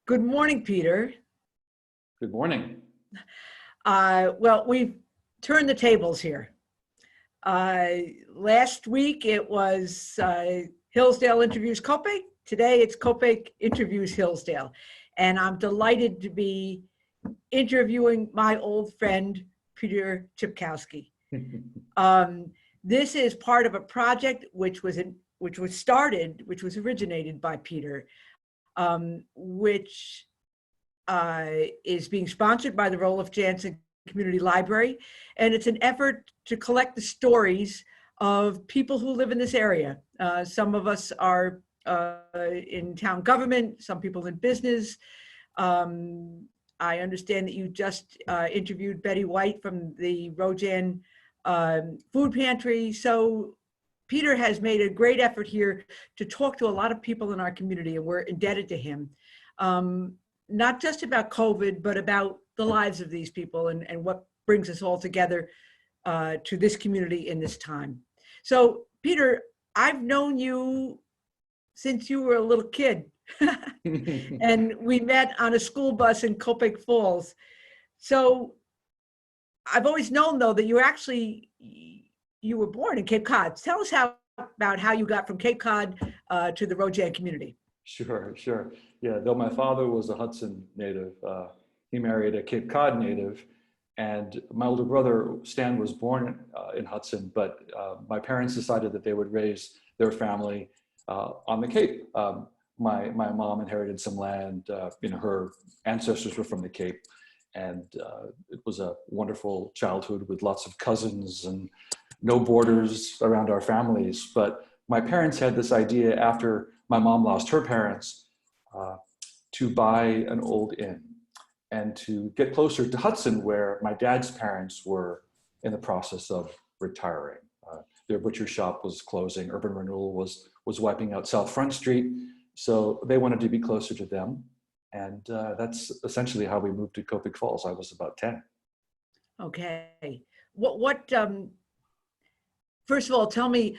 Good morning, Peter. Good morning. Well, we've turned the tables here. Last week it was Hillsdale interviews Copic. Today it's Copic interviews Hillsdale. And I'm delighted to be interviewing my old friend, Peter Cipkowski. This is part of a project which was originated by Peter, which is being sponsored by the Roeliff Jansen Community Library. And it's an effort to collect the stories of people who live in this area. Some of us are in town government, some people in business. I understand that you just interviewed Betty White from the Rho Jan food pantry. So Peter has made a great effort here to talk to a lot of people in our community, and we're indebted to him. Not just about COVID, but about the lives of these people and what brings us all together to this community in this time. So Peter, I've known you since you were a little kid and we met on a school bus in Copic Falls. So I've always known though that you were born in Cape Cod. Tell us about how you got from Cape Cod to the Rho J Community. Sure. Yeah, though my father was a Hudson native, he married a Cape Cod native, and my older brother, Stan, was born in Hudson, but my parents decided that they would raise their family on the Cape. My mom inherited some land, her ancestors were from the Cape, and it was a wonderful childhood with lots of cousins and no borders around our families. But my parents had this idea after my mom lost her parents to buy an old inn and to get closer to Hudson, where my dad's parents were in the process of retiring. Their butcher shop was closing. Urban renewal was wiping out South Front Street. So they wanted to be closer to them. And that's essentially how we moved to Copic Falls. I was about 10. Okay. First of all, tell me,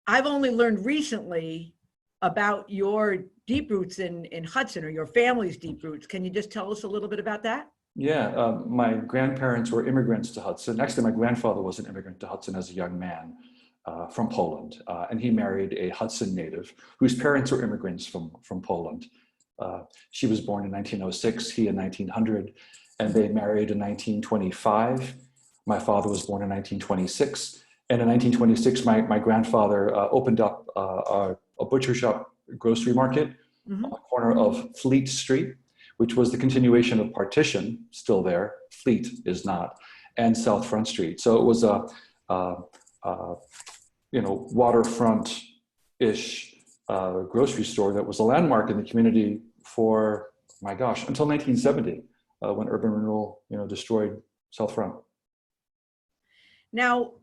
I've only learned recently about your deep roots in Hudson, or your family's deep roots. Can you just tell us a little bit about that? Yeah, my grandparents were immigrants to Hudson. Actually, my grandfather was an immigrant to Hudson as a young man from Poland. And he married a Hudson native whose parents were immigrants from Poland. She was born in 1906, he in 1900, and they married in 1925. My father was born in 1926. And in 1926, my grandfather opened up a butcher shop, grocery market on the corner of Fleet Street, which was the continuation of Partition, still there. Fleet is not, and South Front Street. So it was a waterfront-ish grocery store that was a landmark in the community for, my gosh, until 1970, when urban renewal, destroyed South Front. Now,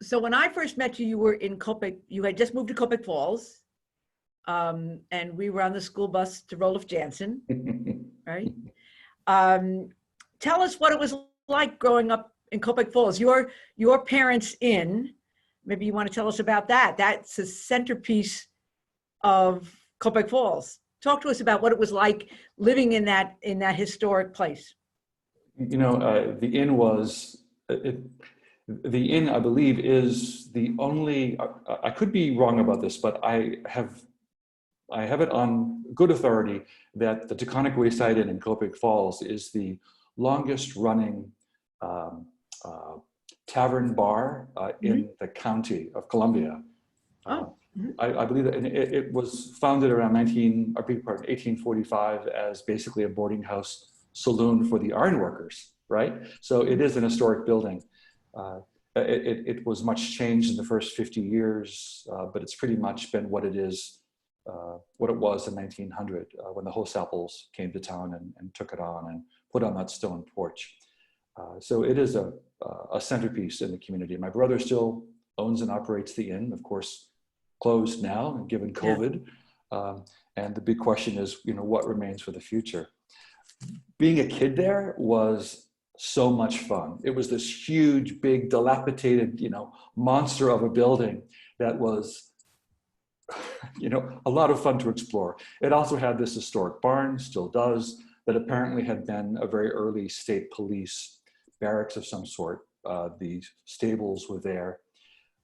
so when I first met you, you were in Copic. You had just moved to Copic Falls, and we were on the school bus to Roeliff Jansen, right? Tell us what it was like growing up in Copic Falls. Your parents' inn. Maybe you want to tell us about that. That's a centerpiece of Copic Falls. Talk to us about what it was like living in that historic place. The inn was. The inn, I believe, is the only, I could be wrong about this, but I have it on good authority that the Taconic Wayside Inn in Copic Falls is the longest running tavern bar in the county of Columbia. I believe that it was founded around 1845 as basically a boarding house saloon for the ironworkers, right? So it is an historic building. It was much changed in the first 50 years, but it's pretty much been what it is, what it was in 1900 when the Hosapples came to town and took it on and put on that stone porch. So it is a centerpiece in the community. My brother still owns and operates the inn, of course, closed now given COVID. Yeah. And the big question is, what remains for the future? Being a kid there was so much fun. It was this huge, big, dilapidated, monster of a building that was a lot of fun to explore. It also had this historic barn, still does, that apparently had been a very early state police barracks of some sort. The stables were there.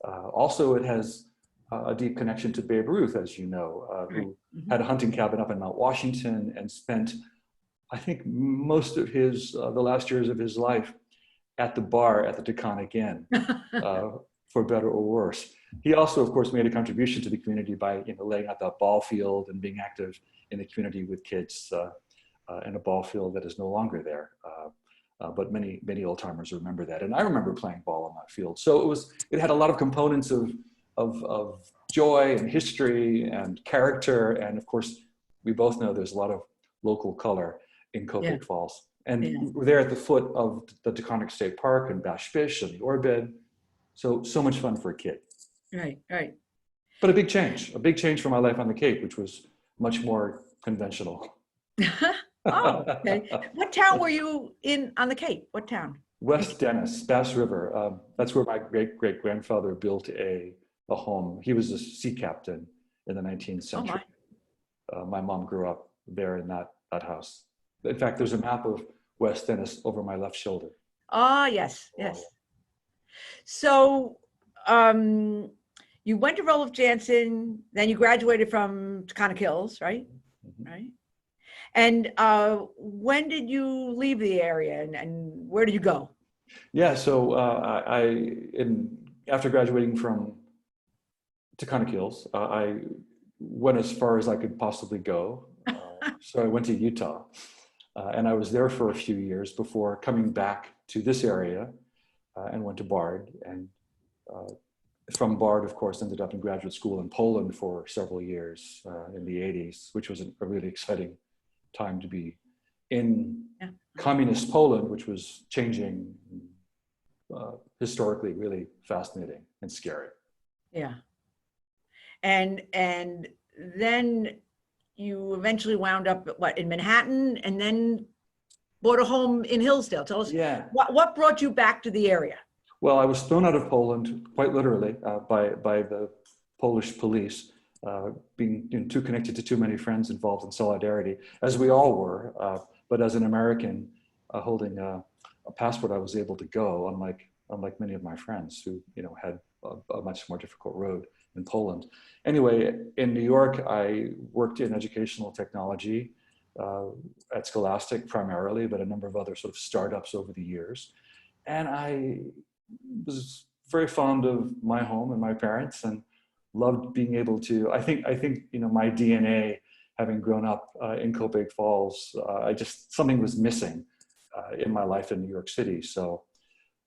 Also, it has a deep connection to Babe Ruth, as you know, who had a hunting cabin up in Mount Washington and spent, I think, most of the last years of his life at the bar at the Taconic Inn, for better or worse. He also, of course, made a contribution to the community by laying out that ball field and being active in the community with kids in a ball field that is no longer there. But many old timers remember that, and I remember playing ball on that field. So it had a lot of components of joy and history and character, and of course, we both know there's a lot of local color in Copiague Falls. And we're there at the foot of the Taconic State Park and Bash Bish and the Orbed. So much fun for a kid. Right. But a big change from my life on the Cape, which was much more conventional. Oh, okay. What town were you in on the Cape? What town? West Dennis, Bass River. That's where my great-great-grandfather built a home. He was a sea captain in the 19th century. My mom grew up there in that house. In fact, there's a map of West Dennis over my left shoulder. Ah, yes. So you went to Roeliff Jansen, then you graduated from Taconic Hills, right? Right. And when did you leave the area, and where did you go? Yeah, so after graduating from Taconic Hills, I went as far as I could possibly go. So I went to Utah, and I was there for a few years before coming back to this area and went to Bard. And from Bard, of course, ended up in graduate school in Poland for several years in the 80s, which was a really exciting time to be in communist Poland, which was changing historically, really fascinating and scary. Yeah. And then you eventually wound up in Manhattan, and then bought a home in Hillsdale. Tell us what brought you back to the area? Well, I was thrown out of Poland, quite literally, by the Polish police, being too connected to too many friends involved in solidarity, as we all were. But as an American holding a passport, I was able to go, unlike many of my friends who had a much more difficult road in Poland. Anyway, in New York, I worked in educational technology at Scholastic primarily, but a number of other sort of startups over the years. And I was very fond of my home and my parents, and loved being able to, I think my DNA, having grown up in Copiague Falls, something was missing in my life in New York City. So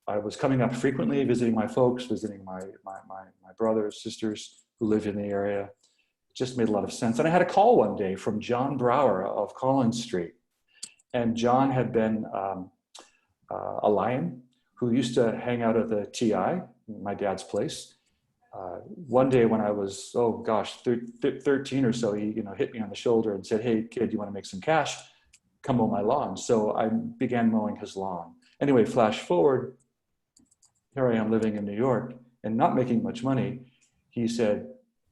I was coming up frequently, visiting my folks, visiting my brothers, sisters who lived in the area. It just made a lot of sense. And I had a call one day from John Brower of Collins Street. And John had been a Lion who used to hang out at the TI, my dad's place. One day when I was, 13 or so, he hit me on the shoulder and said, "Hey kid, you want to make some cash? Come mow my lawn." So I began mowing his lawn. Anyway, flash forward, here I am living in New York and not making much money. He said,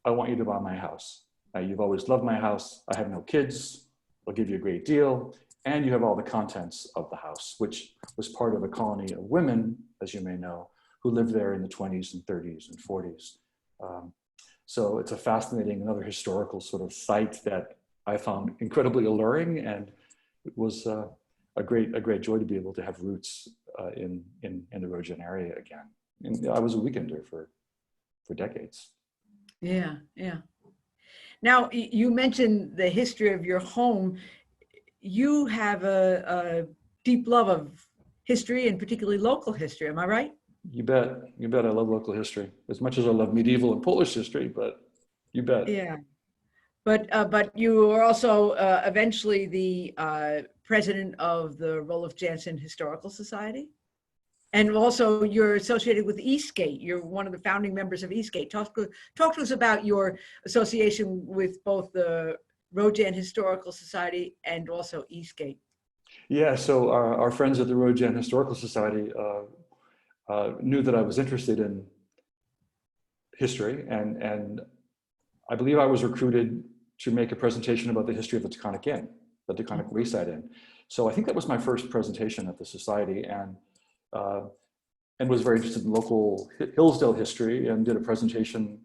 "I want you to buy my house. You've always loved my house. I have no kids. I'll give you a great deal. And you have all the contents of the house," which was part of a colony of women, as you may know, who lived there in the 20s and 30s and 40s. So it's a fascinating, another historical sort of site that I found incredibly alluring, and it was a great joy to be able to have roots in the Rho Jan area again. And I was a weekender for decades. Yeah. Now, you mentioned the history of your home. You have a deep love of history, and particularly local history. Am I right? You bet. I love local history as much as I love medieval and Polish history, but you bet. Yeah. But you were also eventually the president of the Roeliff Jansen Historical Society. And also you're associated with Eastgate. You're one of the founding members of Eastgate. Talk to us about your association with both the Rho Jan Historical Society and also Eastgate. Yeah, so our friends at the Rho Jan Historical Society knew that I was interested in history, and I believe I was recruited to make a presentation about the history of the Taconic Inn, the Taconic Wayside Inn. So I think that was my first presentation at the society, and was very interested in local Hillsdale history, and did a presentation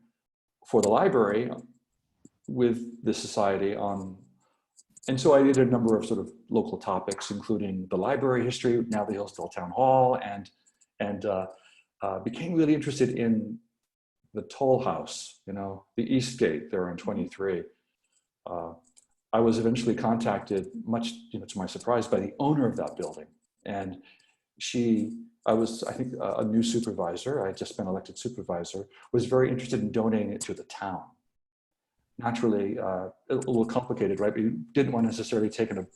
for the library with the society on. And so I did a number of sort of local topics, including the library history, now the Hillsdale Town Hall, and became really interested in the toll house, you know, the East Gate there on 23. I was eventually contacted, much to my surprise, by the owner of that building. And I was, I think, a new supervisor. I had just been elected supervisor, was very interested in donating it to the town. Naturally, a little complicated, right? We didn't want to necessarily take an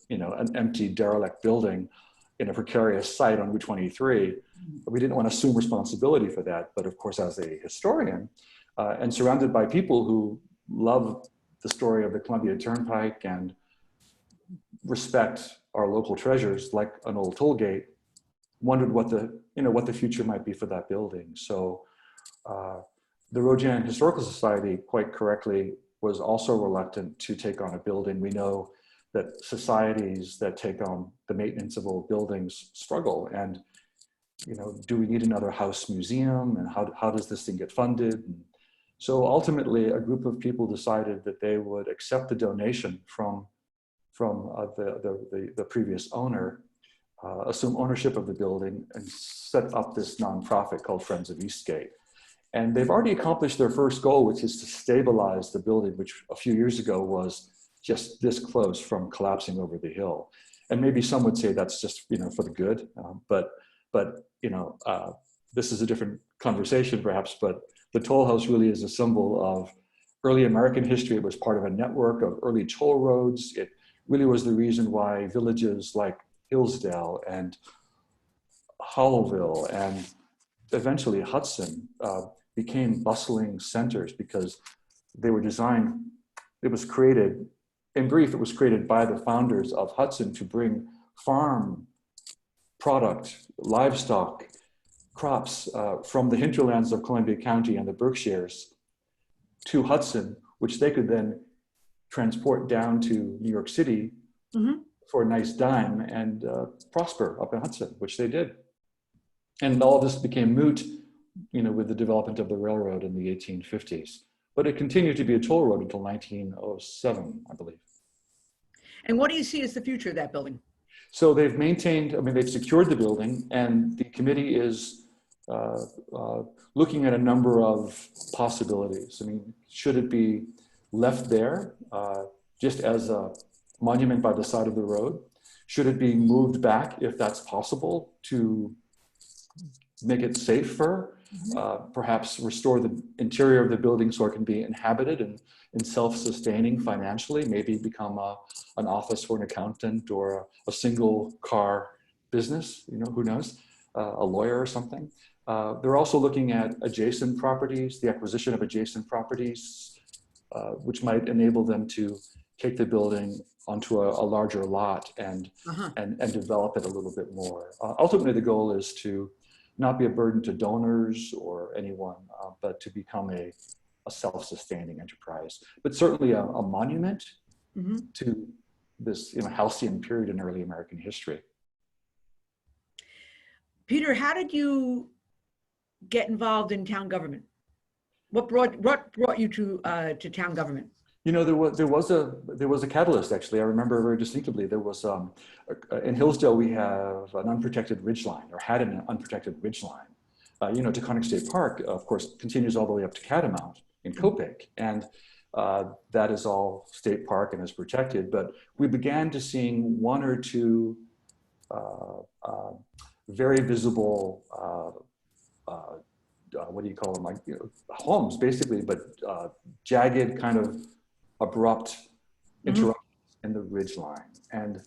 empty, derelict building in a precarious site on Route 23. We didn't want to assume responsibility for that. But of course, as a historian, and surrounded by people who love the story of the Columbia Turnpike and respect our local treasures, like an old toll gate, wondered what the future might be for that building. So the Rho Jan Historical Society, quite correctly, was also reluctant to take on a building. We know that societies that take on the maintenance of old buildings struggle. And, do we need another house museum? And how does this thing get funded? And so ultimately, a group of people decided that they would accept the donation from the previous owner, assume ownership of the building, and set up this nonprofit called Friends of Eastgate. And they've already accomplished their first goal, which is to stabilize the building, which a few years ago was just this close from collapsing over the hill. And maybe some would say that's just for the good, but this is a different conversation perhaps. But the toll house really is a symbol of early American history. It was part of a network of early toll roads. It really was the reason why villages like Hillsdale and Howellville and eventually Hudson became bustling centers, because they were designed, it was created, in brief, it was created by the founders of Hudson to bring farm product, livestock, crops from the hinterlands of Columbia County and the Berkshires to Hudson, which they could then transport down to New York City for a nice dime and prosper up in Hudson, which they did. And all this became moot, with the development of the railroad in the 1850s. But it continued to be a toll road until 1907, I believe. And what do you see as the future of that building? So they've maintained, they've secured the building, and the committee is looking at a number of possibilities. Should it be left there just as a monument by the side of the road? Should it be moved back, if that's possible, to make it safer? Perhaps restore the interior of the building so it can be inhabited and self-sustaining financially, maybe become an office for an accountant or a single car business, who knows, a lawyer or something. They're also looking at adjacent properties, the acquisition of adjacent properties, which might enable them to take the building onto a larger lot and develop it a little bit more. Ultimately, the goal is to not be a burden to donors or anyone, but to become a self-sustaining enterprise. But certainly a monument to this halcyon period in early American history. Peter, how did you get involved in town government? What brought you to town government? There was a catalyst, actually. I remember very distinctively. There was in Hillsdale, we have an unprotected ridgeline, or had an unprotected ridgeline. Taconic State Park, of course, continues all the way up to Catamount in Quebec, and that is all state park and is protected. But we began to seeing one or two very visible, what do you call them, homes, basically, but jagged, kind of abrupt interruptions in the ridgeline. And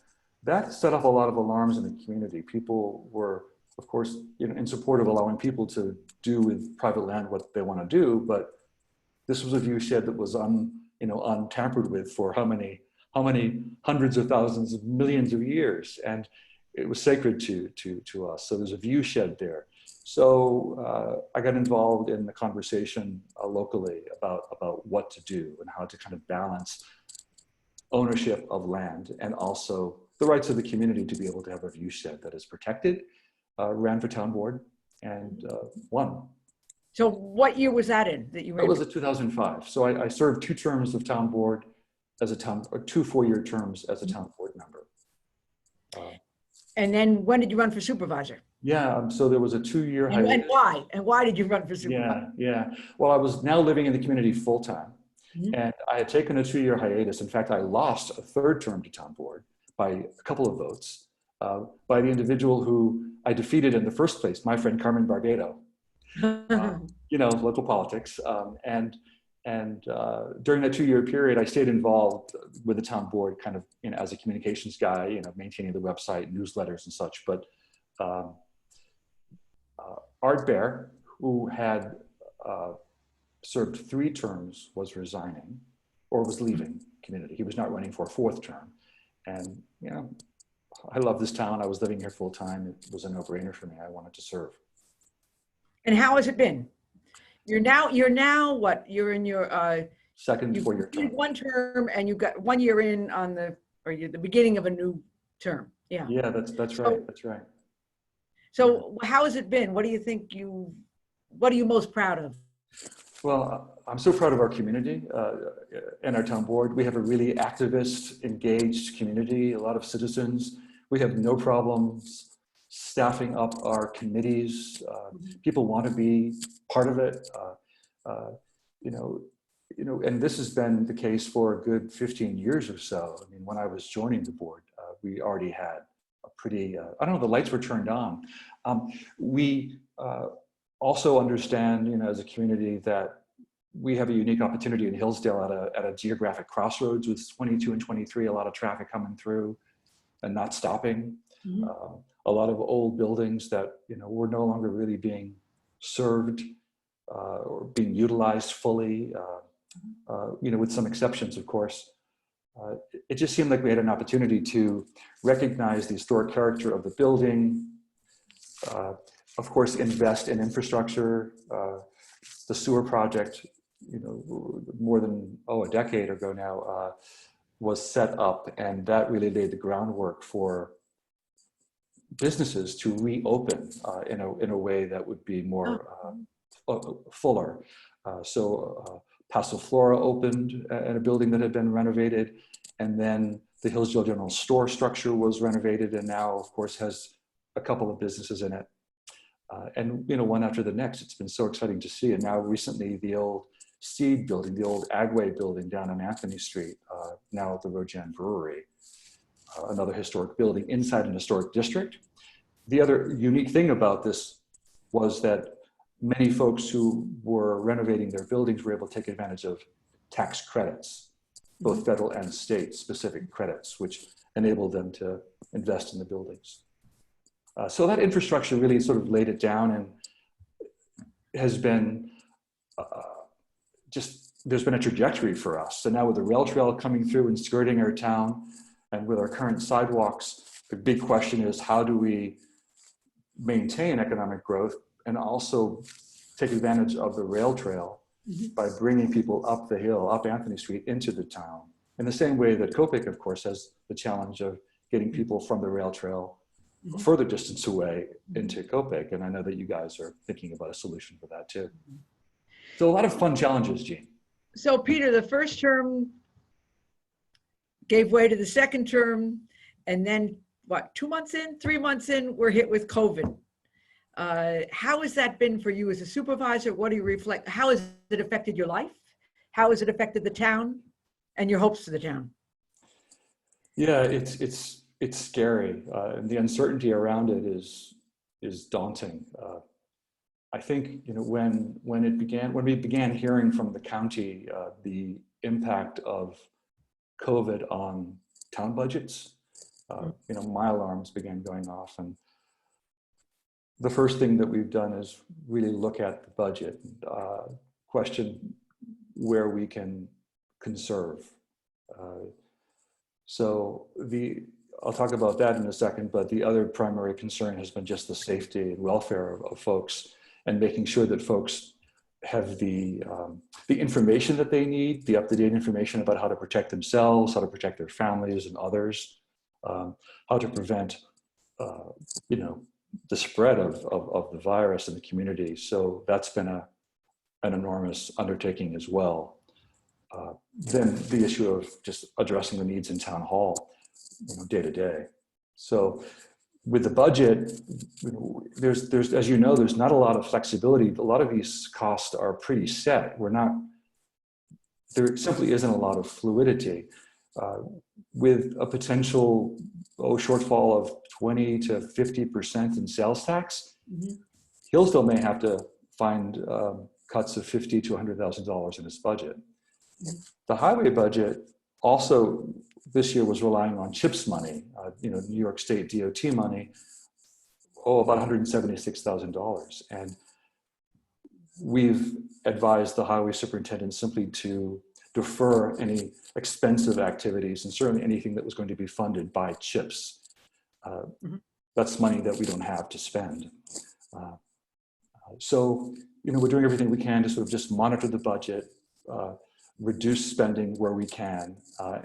that set off a lot of alarms in the community. People were, of course, in support of allowing people to do with private land what they want to do, but this was a view shed that was untampered with for how many hundreds of thousands of millions of years, and it was sacred to us. So there's a view shed there. So I got involved in the conversation locally about what to do and how to kind of balance ownership of land and also the rights of the community to be able to have a view shed that is protected. Ran for town board and won. So what year was that in that you ran? That was in 2005. So I served 2 terms of town board as a town, or 2 4-year terms as a town board member. And then when did you run for supervisor? Yeah, so there was a 2-year And hiatus. why? And why did you run for supervisor? Yeah. Well, I was now living in the community full time, Mhm. and I had taken a 2-year hiatus. In fact, I lost a 3rd term to town board by a couple of votes by the individual who I defeated in the first place, my friend Carmen Barbado. You know, local politics. And during that 2-year period, I stayed involved with the town board, kind of, you know, as a communications guy, you know, maintaining the website, newsletters and such. But Art Bear, who had served 3 terms, was resigning or was leaving community. He was not running for a 4th term. And, you know, I love this town. I was living here full time. It was a no-brainer for me. I wanted to serve. And how has it been? You're now what? You're in your Second you 4-year term. 1 term and you got 1 year in on you're the beginning of a new term. Yeah. Yeah, that's right. That's right. So how has it been? What do you think what are you most proud of? Well, I'm so proud of our community and our town board. We have a really activist, engaged community, a lot of citizens. We have no problems staffing up our committees. People want to be part of it. And this has been the case for a good 15 years or so. I mean, when I was joining the board, we already had a pretty, I don't know, the lights were turned on. We also understand, you know, as a community that we have a unique opportunity in Hillsdale at a geographic crossroads with 22 and 23, a lot of traffic coming through and not stopping. Mhm. A lot of old buildings that, you know, were no longer really being served or being utilized fully, you know, with some exceptions, of course. It just seemed like we had an opportunity to recognize the historic character of the building, of course, invest in infrastructure. The sewer project, you know, more than a decade ago now, was set up, and that really laid the groundwork for businesses to reopen in a way that would be more fuller. So Paso Flora opened in a building that had been renovated, and then the Hillsdale General Store structure was renovated, and now, of course, has a couple of businesses in it. And, you know, one after the next. It's been so exciting to see. And now recently, the old Seed building, the old Agway building down on Anthony Street, now the Rho Jan Brewery, another historic building inside an historic district. The other unique thing about this was that many folks who were renovating their buildings were able to take advantage of tax credits, both federal and state specific credits, which enabled them to invest in the buildings. So that infrastructure really sort of laid it down and has been there's been a trajectory for us. So now with the rail trail coming through and skirting our town and with our current sidewalks, the big question is, how do we maintain economic growth and also take advantage of the rail trail by bringing people up the hill, up Anthony Street into the town, in the same way that Copic, of course, has the challenge of getting people from the rail trail a further distance away into Copic. And I know that you guys are thinking about a solution for that too. So a lot of fun challenges, Jeanne. So Peter, the first term gave way to the second term, and then what, 2 months in, 3 months in, we're hit with COVID. How has that been for you as a supervisor? What do you reflect? How has it affected your life? How has it affected the town and your hopes for the town? Yeah, it's scary, and the uncertainty around it is daunting. I think, you know, when we began hearing from the county the impact of COVID on town budgets, you know, my alarms began going off, and the first thing that we've done is really look at the budget, question where we can conserve. So I'll talk about that in a second, but the other primary concern has been just the safety and welfare of folks, and making sure that folks have the information that they need, the up-to-date information about how to protect themselves, how to protect their families and others, how to prevent, you know, the spread of the virus in the community. So that's been an enormous undertaking as well. Then the issue of just addressing the needs in town hall, you know, day to day. So with the budget, you know, there's, as you know, there's not a lot of flexibility. A lot of these costs are pretty set. There simply isn't a lot of fluidity. With a potential shortfall of 20 to 50% in sales tax, Hillsdale may have to find cuts of $50,000 to $100,000 in its budget. The highway budget also this year was relying on CHIPS money, you know, New York State DOT money, about $176,000. And we've advised the highway superintendent simply to defer any expensive activities, and certainly anything that was going to be funded by CHIPS. That's money that we don't have to spend. So, you know, we're doing everything we can to sort of just monitor the budget, reduce spending where we can,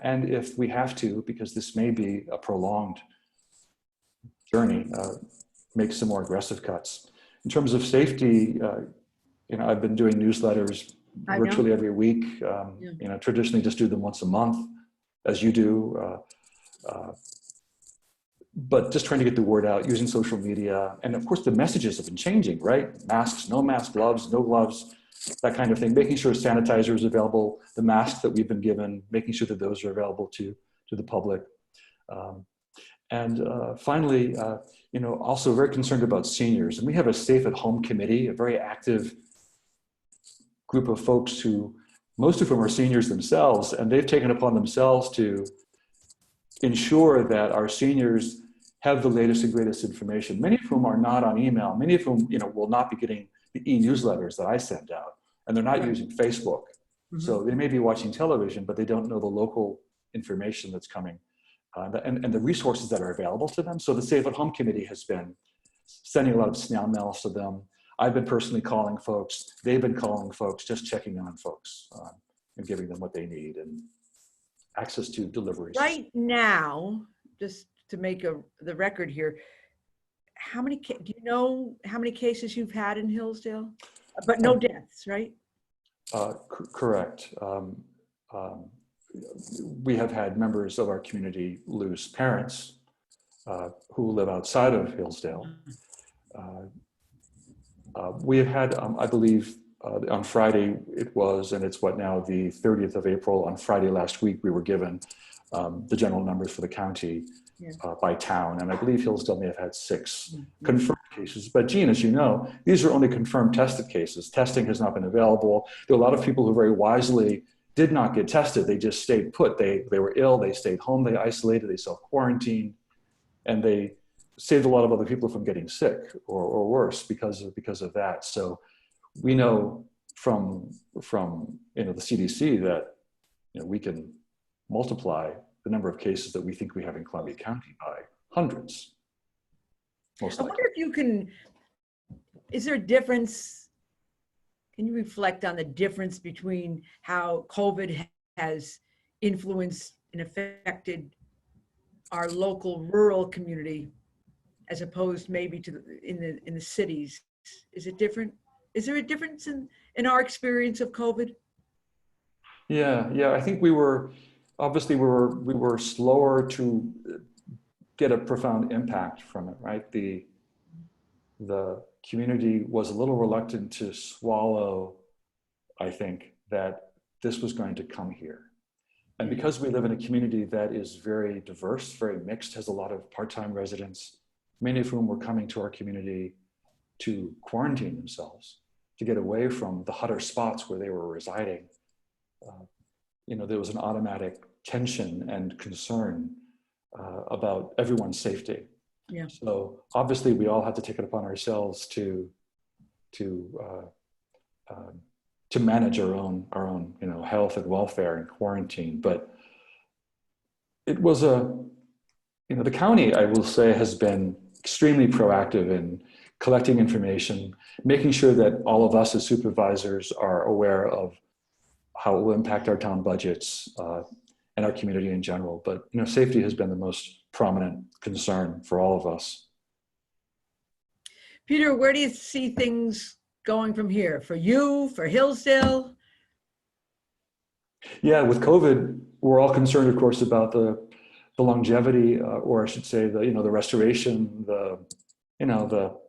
and if we have to, because this may be a prolonged journey, make some more aggressive cuts. In terms of safety, you know, I've been doing newsletters virtually every week. You know, traditionally just do them once a month, as you do. But just trying to get the word out using social media. And of course, the messages have been changing, right? Masks, no mask, gloves, no gloves, that kind of thing. Making sure sanitizer is available, the masks that we've been given, making sure that those are available to the public. And finally, you know, also very concerned about seniors. And we have a Safe at Home committee, a very active group of folks who, most of whom are seniors themselves, and they've taken upon themselves to ensure that our seniors have the latest and greatest information, many of whom are not on email, many of whom, you know, will not be getting the e-newsletters that I send out, and they're not using Facebook. So they may be watching television, but they don't know the local information that's coming and the resources that are available to them. So the Safe at Home committee has been sending a lot of snail mails to them. I've been personally calling folks. They've been calling folks, just checking on folks and giving them what they need and access to deliveries. Right now, just to make the record here, how many, do you know how many cases you've had in Hillsdale? But no deaths, right? Correct. We have had members of our community lose parents who live outside of Hillsdale. We have had, I believe, on Friday it was, and it's what now, the 30th of April, on Friday last week, we were given the general numbers for the county by town. And I believe Hillsdale may have had 6 confirmed cases. But Jeanne, as you know, these are only confirmed tested cases. Testing has not been available. There are a lot of people who very wisely did not get tested. They just stayed put. They were ill, they stayed home, they isolated, they self-quarantined, and they saved a lot of other people from getting sick or worse because of that. So we know from you know, the CDC that, you know, we can multiply the number of cases that we think we have in Columbia County by hundreds. Most I likely. wonder if you can, is there a difference? Can you reflect on the difference between how COVID has influenced and affected our local rural community as opposed maybe to in the cities? Is it different? Is there a difference in our experience of COVID? Yeah. I think we were slower to get a profound impact from it, right? The community was a little reluctant to swallow, I think, that this was going to come here. And because we live in a community that is very diverse, very mixed, has a lot of part-time residents, many of whom were coming to our community to quarantine themselves, to get away from the hotter spots where they were residing. You know, there was an automatic tension and concern about everyone's safety. Yeah. So obviously, we all had to take it upon ourselves to manage our own you know, health and welfare and quarantine. But it was a the county, I will say, has been extremely proactive in collecting information, making sure that all of us as supervisors are aware of how it will impact our town budgets and our community in general. But safety has been the most prominent concern for all of us. Peter, where do you see things going from here? For you, for Hillsdale? Yeah, with COVID, we're all concerned, of course, about the longevity, or I should say, the restoration, the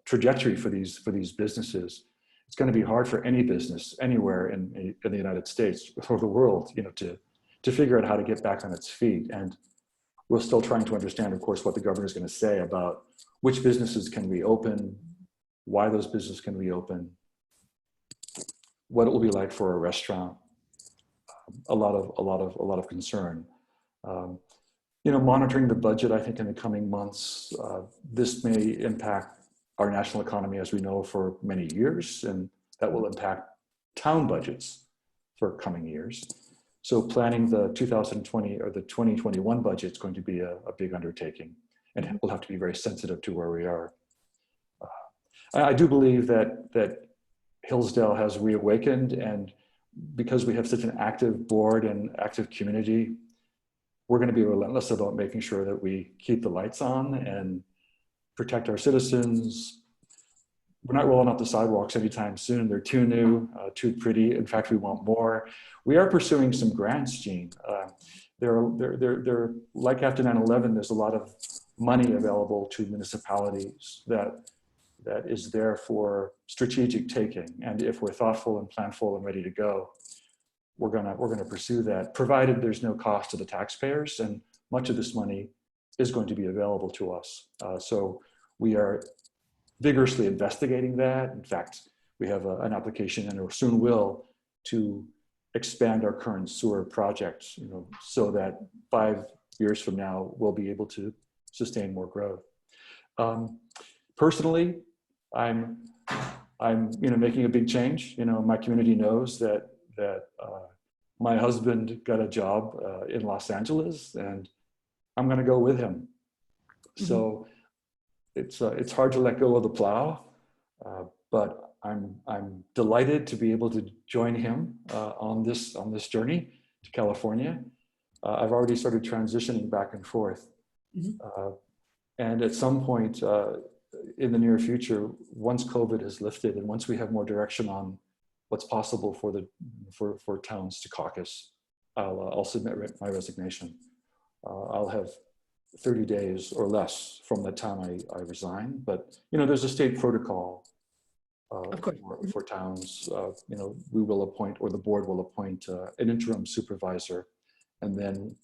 trajectory for these businesses. It's going to be hard for any business anywhere in the United States or the world, to figure out how to get back on its feet. And we're still trying to understand, of course, what the governor is going to say about which businesses can reopen, why those businesses can reopen, what it will be like for a restaurant. A lot of concern. Monitoring the budget, I think in the coming months, this may impact our national economy, as we know, for many years, and that will impact town budgets for coming years. So planning the 2020 or the 2021 budget is going to be a big undertaking, and we'll have to be very sensitive to where we are. I do believe that Hillsdale has reawakened, and because we have such an active board and active community, we're going to be relentless about making sure that we keep the lights on and protect our citizens. We're not rolling out the sidewalks anytime soon. They're too new, too pretty. In fact, we want more. We are pursuing some grants, Jeanne. They're like after 9/11, there's a lot of money available to municipalities that is there for strategic taking. And if we're thoughtful and planful and ready to go, we're gonna pursue that, provided there's no cost to the taxpayers, and much of this money is going to be available to us. So we are vigorously investigating that. In fact, we have an application, and soon will, to expand our current sewer project, so that 5 years from now, we'll be able to sustain more growth. Personally, I'm making a big change. My community knows that my husband got a job in Los Angeles, and I'm going to go with him. Mm-hmm. So it's hard to let go of the plow, but I'm delighted to be able to join him on this journey to California. I've already started transitioning back and forth, mm-hmm. And at some point in the near future, once COVID has lifted and once we have more direction on what's possible for towns to caucus, I'll submit my resignation. I'll have 30 days or less from the time I resign, but there's a state protocol for towns. We will appoint, or the board will appoint, an interim supervisor, and then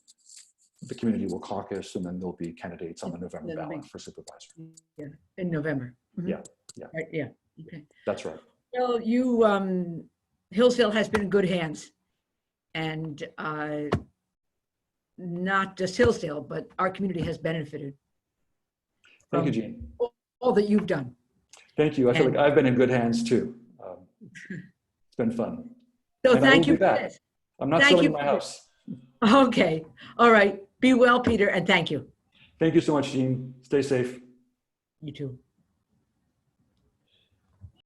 the community will caucus, and then there'll be candidates on the November ballot for supervisor. Yeah, in November. Mm-hmm. Yeah. Right, yeah. Okay. That's right. Well, Hillsdale has been in good hands, and not just Hillsdale, but our community has benefited. Thank you, Jeanne. All that you've done. Thank you. I feel like I've been in good hands too. It's been fun. So and thank you for back. this. I'm not selling my house. Okay. All right. Be well, Peter, and thank you. Thank you so much, Jeanne. Stay safe. You too.